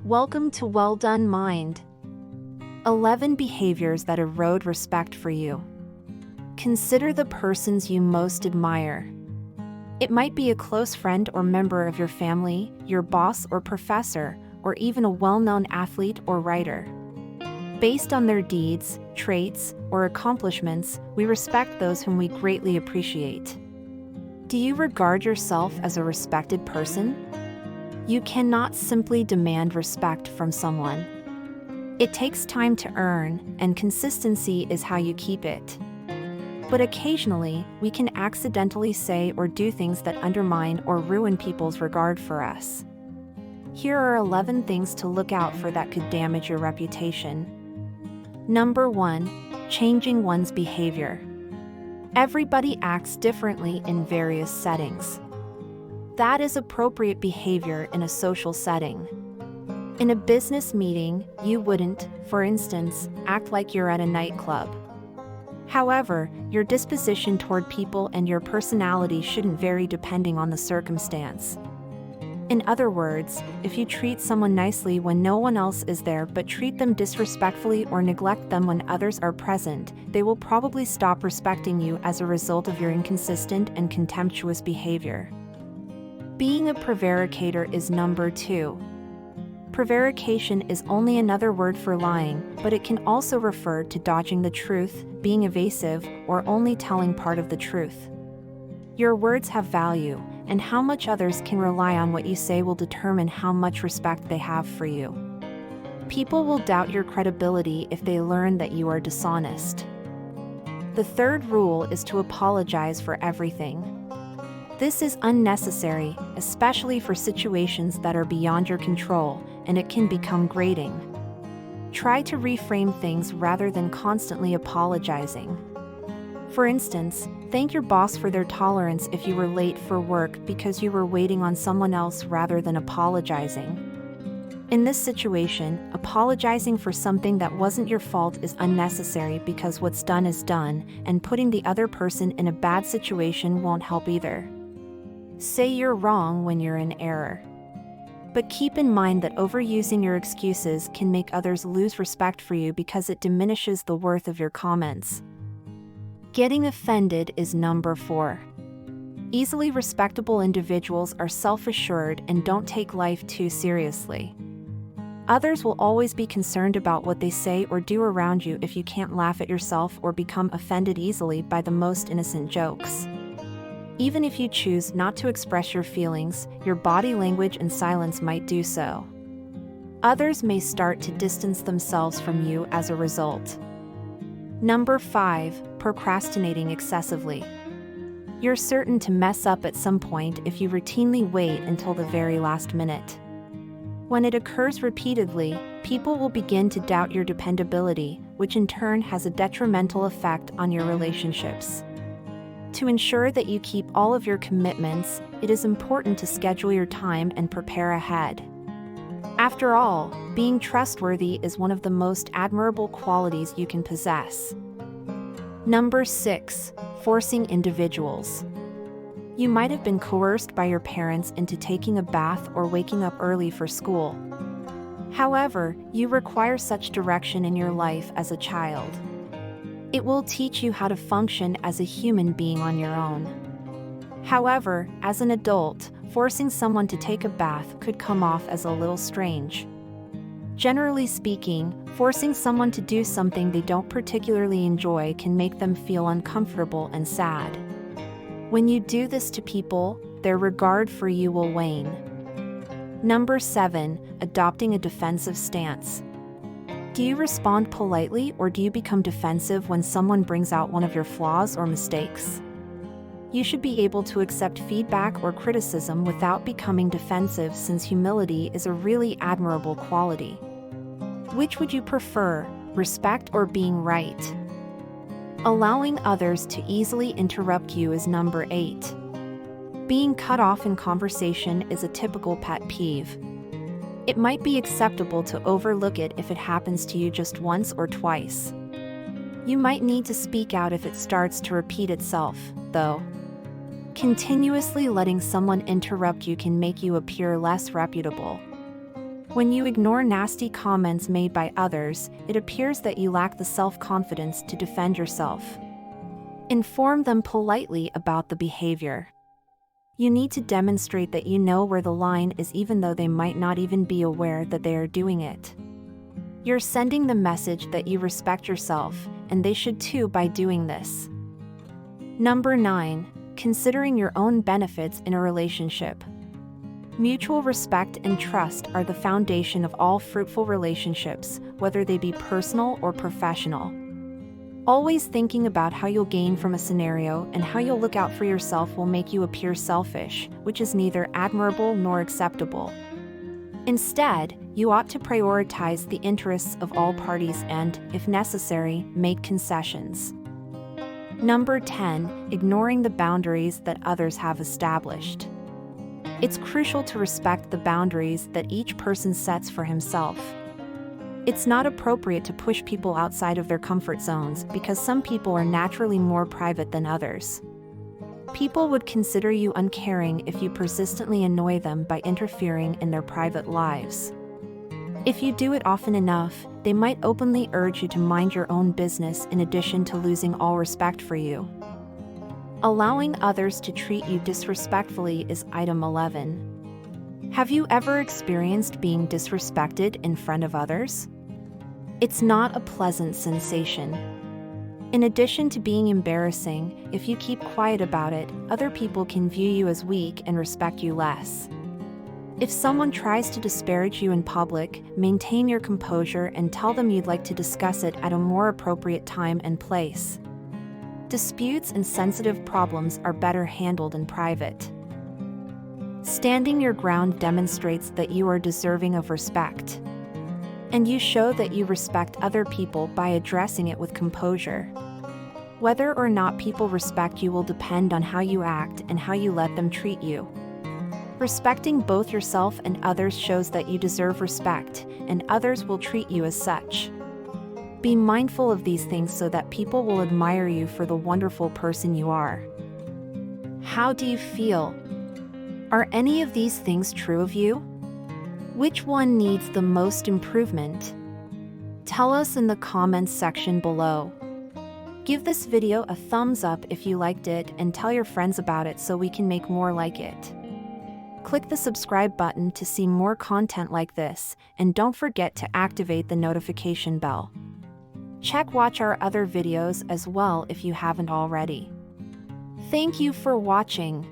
Welcome to Welldone Mind. 11 behaviors that erode respect for you. Consider the persons you most admire. It might be a close friend or member of your family, your boss or professor, or even a well-known athlete or writer. Based on their deeds, traits, or accomplishments, we respect those whom we greatly appreciate. Do you regard yourself as a respected person? You cannot simply demand respect from someone. It takes time to earn, and consistency is how you keep it. But occasionally, we can accidentally say or do things that undermine or ruin people's regard for us. Here are 11 things to look out for that could damage your reputation. Number 1. Changing one's behavior. Everybody acts differently in various settings. That is appropriate behavior in a social setting. In a business meeting, you wouldn't, for instance, act like you're at a nightclub. However, your disposition toward people and your personality shouldn't vary depending on the circumstance. In other words, if you treat someone nicely when no one else is there but treat them disrespectfully or neglect them when others are present, they will probably stop respecting you as a result of your inconsistent and contemptuous behavior. Being a prevaricator is number 2. Prevarication is only another word for lying, but it can also refer to dodging the truth, being evasive, or only telling part of the truth. Your words have value, and how much others can rely on what you say will determine how much respect they have for you. People will doubt your credibility if they learn that you are dishonest. The third rule is to apologize for everything. This is unnecessary, especially for situations that are beyond your control, and it can become grating. Try to reframe things rather than constantly apologizing. For instance, thank your boss for their tolerance if you were late for work because you were waiting on someone else rather than apologizing. In this situation, apologizing for something that wasn't your fault is unnecessary because what's done is done, and putting the other person in a bad situation won't help either. Say you're wrong when you're in error. But keep in mind that overusing your excuses can make others lose respect for you because it diminishes the worth of your comments. Getting offended is number 4. Easily respectable individuals are self-assured and don't take life too seriously. Others will always be concerned about what they say or do around you if you can't laugh at yourself or become offended easily by the most innocent jokes. Even if you choose not to express your feelings, your body language and silence might do so. Others may start to distance themselves from you as a result. Number 5. Procrastinating excessively. You're certain to mess up at some point if you routinely wait until the very last minute. When it occurs repeatedly, people will begin to doubt your dependability, which in turn has a detrimental effect on your relationships. To ensure that you keep all of your commitments, it is important to schedule your time and prepare ahead. After all, being trustworthy is one of the most admirable qualities you can possess. Number 6. Forcing individuals. You might have been coerced by your parents into taking a bath or waking up early for school. However, you require such direction in your life as a child. It will teach you how to function as a human being on your own. However, as an adult, forcing someone to take a bath could come off as a little strange. Generally speaking, forcing someone to do something they don't particularly enjoy can make them feel uncomfortable and sad. When you do this to people, their regard for you will wane. Number 7. Adopting a defensive stance. Do you respond politely or do you become defensive when someone brings out one of your flaws or mistakes? You should be able to accept feedback or criticism without becoming defensive, since humility is a really admirable quality. Which would you prefer, respect or being right? Allowing others to easily interrupt you is number 8. Being cut off in conversation is a typical pet peeve. It might be acceptable to overlook it if it happens to you just once or twice. You might need to speak out if it starts to repeat itself, though. Continuously letting someone interrupt you can make you appear less reputable. When you ignore nasty comments made by others, it appears that you lack the self-confidence to defend yourself. Inform them politely about the behavior. You need to demonstrate that you know where the line is, even though they might not even be aware that they are doing it. You're sending the message that you respect yourself, and they should too by doing this. Number 9. Considering your own benefits in a relationship. Mutual respect and trust are the foundation of all fruitful relationships, whether they be personal or professional. Always thinking about how you'll gain from a scenario and how you'll look out for yourself will make you appear selfish, which is neither admirable nor acceptable. Instead, you ought to prioritize the interests of all parties and, if necessary, make concessions. Number 10. Ignoring the boundaries that others have established. It's crucial to respect the boundaries that each person sets for himself. It's not appropriate to push people outside of their comfort zones because some people are naturally more private than others. People would consider you uncaring if you persistently annoy them by interfering in their private lives. If you do it often enough, they might openly urge you to mind your own business in addition to losing all respect for you. Allowing others to treat you disrespectfully is item 11. Have you ever experienced being disrespected in front of others? It's not a pleasant sensation. In addition to being embarrassing, if you keep quiet about it, other people can view you as weak and respect you less. If someone tries to disparage you in public, maintain your composure and tell them you'd like to discuss it at a more appropriate time and place. Disputes and sensitive problems are better handled in private. Standing your ground demonstrates that you are deserving of respect. And you show that you respect other people by addressing it with composure. Whether or not people respect you will depend on how you act and how you let them treat you. Respecting both yourself and others shows that you deserve respect, and others will treat you as such. Be mindful of these things so that people will admire you for the wonderful person you are. How do you feel? Are any of these things true of you? Which one needs the most improvement? Tell us in the comments section below. Give this video a thumbs up if you liked it and tell your friends about it so we can make more like it. Click the subscribe button to see more content like this, and don't forget to activate the notification bell. Watch our other videos as well if you haven't already. Thank you for watching.